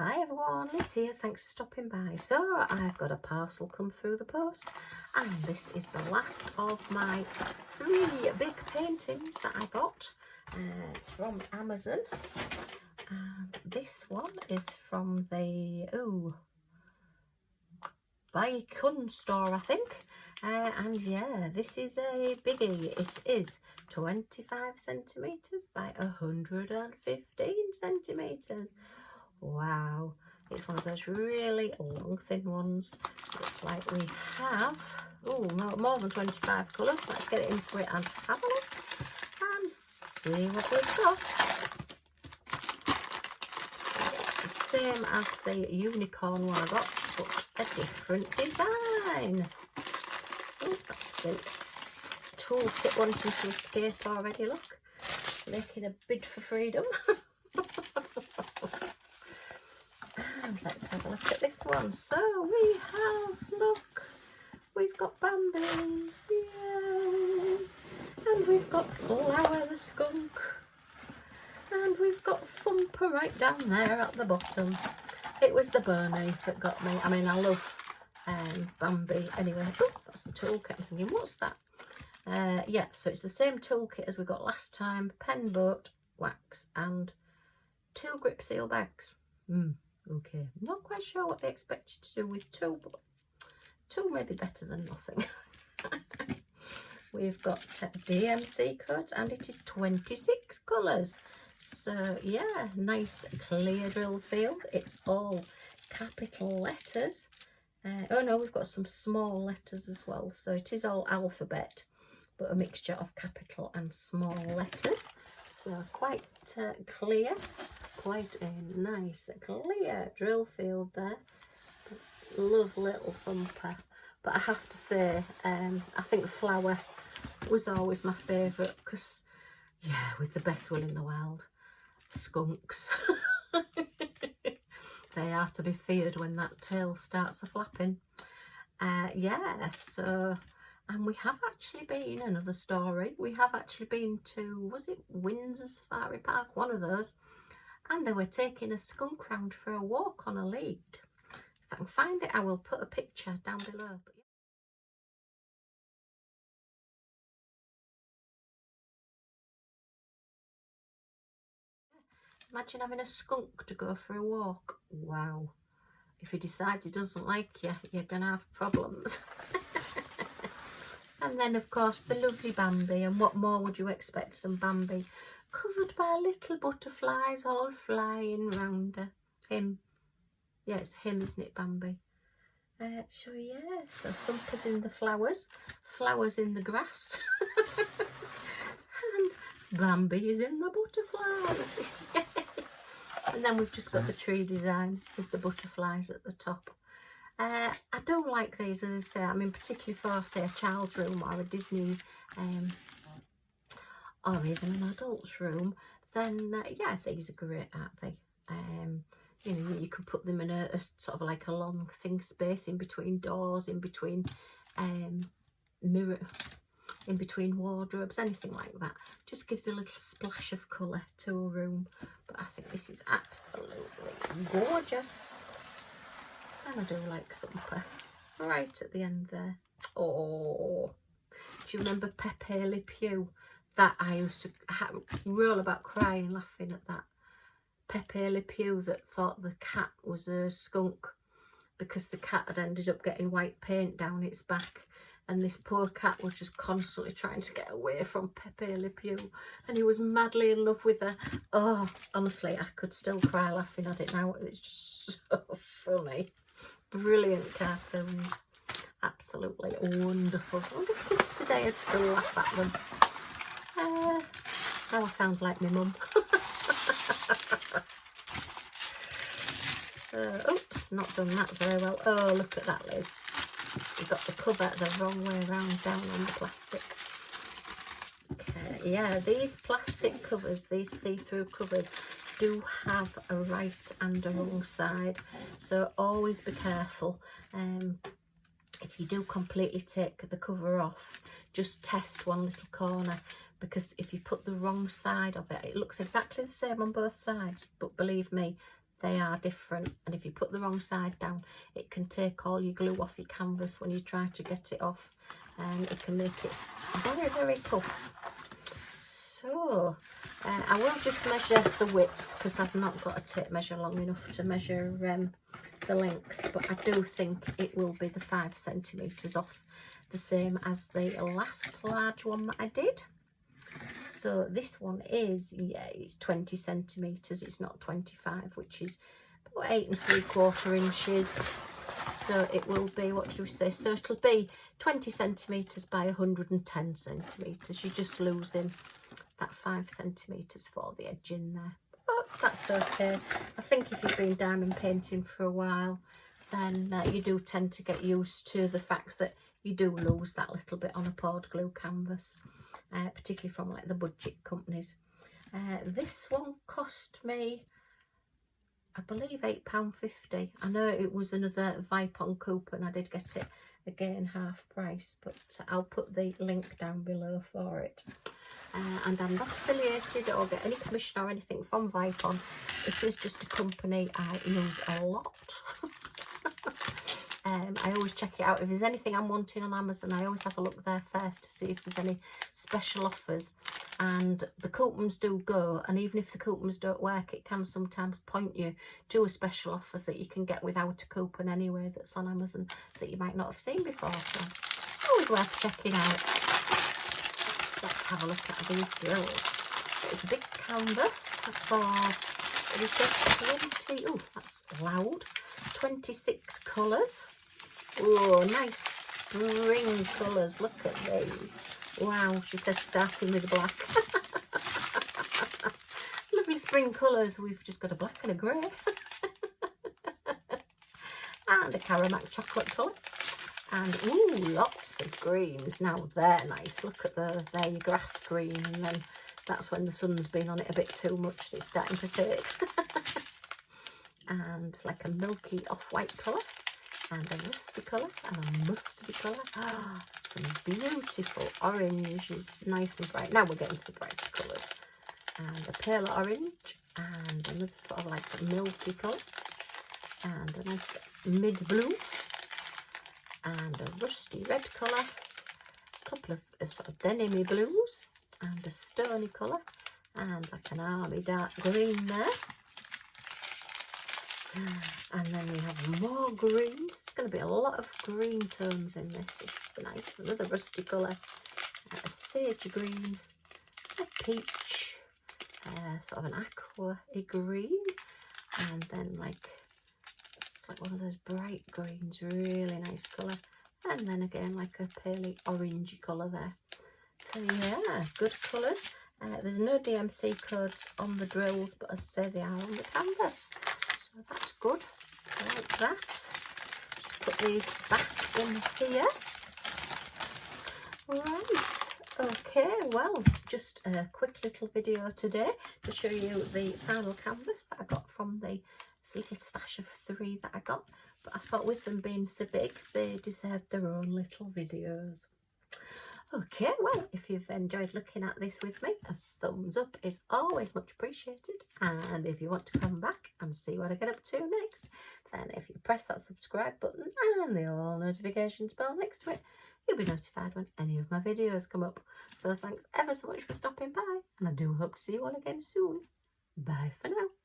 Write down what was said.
Hi everyone, Liz here, thanks for stopping by. So I've got a parcel come through the post and this is the last of my 3 big paintings that I got from Amazon. And this one is from the Warburton store, I think. And yeah, this is a biggie. It is 25 centimetres by 115 centimetres. Wow, it's one of those really long thin ones. Looks like we have no, more than 25 colours. Let's get into it and have a look and see what we've got. It's the same as the unicorn one I got, but a different design. Oh, that's the toolkit wanting to escape already. Look, it's making a bid for freedom. And let's have a look at this one. So we have, look, we've got Bambi, yay, and we've got Flower the skunk, and we've got Thumper right down there at the bottom. It was the Bernie that got me. I mean, I love Bambi anyway. Oh, that's the toolkit. I'm thinking, what's that? Yeah, so it's the same toolkit as we got last time. Pen, boat, wax, and 2 grip seal bags. Okay, not quite sure what they expect you to do with 2, but 2 may be better than nothing. We've got DMC codes and it is 26 colours. So yeah, nice clear drill field. It's all capital letters. Oh no, we've got some small letters as well. So it is all alphabet, but a mixture of capital and small letters. So quite clear. Quite a nice clear drill field there. Love little Thumper, but I have to say I think Flower was always my favourite because yeah, with the best will in the world, skunks. They are to be feared when that tail starts a flapping. Yeah, so and we have actually been, another story, we have actually been to, was it Windsor Safari Park, one of those, and they were taking a skunk round for a walk on a lead. If I can find it, I will put a picture down below. But imagine having a skunk to go for a walk. Wow. If he decides he doesn't like you, you're going to have problems. And then, of course, the lovely Bambi. And what more would you expect than Bambi? Covered by little butterflies all flying round him. Yeah, it's him, isn't it, Bambi? So yeah, so Thumper's in the flowers, Flowers in the grass, and Bambi is in the butterflies. And then we've just got the tree design with the butterflies at the top. I do like these, as I say, I mean, particularly for, say, a child's room or a Disney, or even an adult's room, then, yeah, these are great, aren't they? You know, you can put them in a sort of like a long thin space in between doors, in between mirror, in between wardrobes, anything like that. Just gives a little splash of colour to a room. But I think this is absolutely gorgeous. And I do like Thumper. Right at the end there. Oh, do you remember Pepe Le Pew? That I used to roll about crying, laughing at that. Pepe Le Pew that thought the cat was a skunk because the cat had ended up getting white paint down its back, and this poor cat was just constantly trying to get away from Pepe Le Pew, and he was madly in love with her. Oh, honestly, I could still cry laughing at it now. It's just so funny. Brilliant cartoons. Absolutely wonderful. I wonder if kids today would still laugh at them. Now I sound like my mum. So, oops, not done that very well. Oh, look at that, Liz. We've got the cover the wrong way around down on the plastic. Okay, yeah, these plastic covers, these see-through covers, do have a right and a wrong side. So always be careful. If you do completely take the cover off, just test one little corner, because if you put the wrong side of it, it looks exactly the same on both sides, but believe me, they are different, and if you put the wrong side down, it can take all your glue off your canvas when you try to get it off, and it can make it very, very tough. So I will just measure the width, because I've not got a tape measure long enough to measure the length, but I do think it will be the 5 centimetres off, the same as the last large one that I did. So this one is, yeah, it's 20 centimetres, it's not 25, which is about 8 3/4 inches. So it will be, what do we say, so it'll be 20 centimetres by 110 centimetres. You're just losing that 5 centimetres for the edge in there. But that's okay. I think if you've been diamond painting for a while, then you do tend to get used to the fact that you do lose that little bit on a poured glue canvas, particularly from like the budget companies. This one cost me, I believe, £8.50. I know it was another Vipon coupon. I did get it again half price, but I'll put the link down below for it. And I'm not affiliated or get any commission or anything from Vipon. It is just a company I use a lot. I always check it out. If there's anything I'm wanting on Amazon, I always have a look there first to see if there's any special offers. And the coupons do go, and even if the coupons don't work, it can sometimes point you to a special offer that you can get without a coupon anyway, that's on Amazon, that you might not have seen before. So it's always worth checking out. Let's have a look at these drills. It's a big canvas for, what do you say, 20, oh, that's loud, 26 colours. Oh, nice spring colours, look at these. Wow, she says starting with black. Lovely spring colours. We've just got a black and a grey. And a Caramac chocolate colour. And, ooh, lots of greens. Now, they're nice. Look at those. They're your grass green. And then that's when the sun's been on it a bit too much. It's starting to fade. And like a milky off-white colour. And a rusty colour and a mustardy colour. Ah, some beautiful oranges, nice and bright. Now we're getting to the brighter colours. And a pale orange and another sort of like milky colour. And a nice mid-blue. And a rusty red colour. A couple of sort of denim-y blues. And a stony colour. And like an army dark green there. And then we have more greens. It's going to be a lot of green tones in this. It's nice. Another rusty colour. A sage green. A peach. Sort of an aqua-y green. And then like, it's like one of those bright greens. Really nice colour. And then again like a paley orangey colour there. So yeah, good colours. There's no DMC codes on the drills, but as I say, they are on the canvas. So that's good. I like that. Just put these back in here. Right. Okay, well, just a quick little video today to show you the final canvas that I got from this little stash of 3 that I got. But I thought with them being so big, they deserved their own little videos. Okay, well, if you've enjoyed looking at this with me, a thumbs up is always much appreciated. And if you want to come back and see what I get up to next, then if you press that subscribe button and the all notifications bell next to it, you'll be notified when any of my videos come up. So thanks ever so much for stopping by, and I do hope to see you all again soon. Bye for now.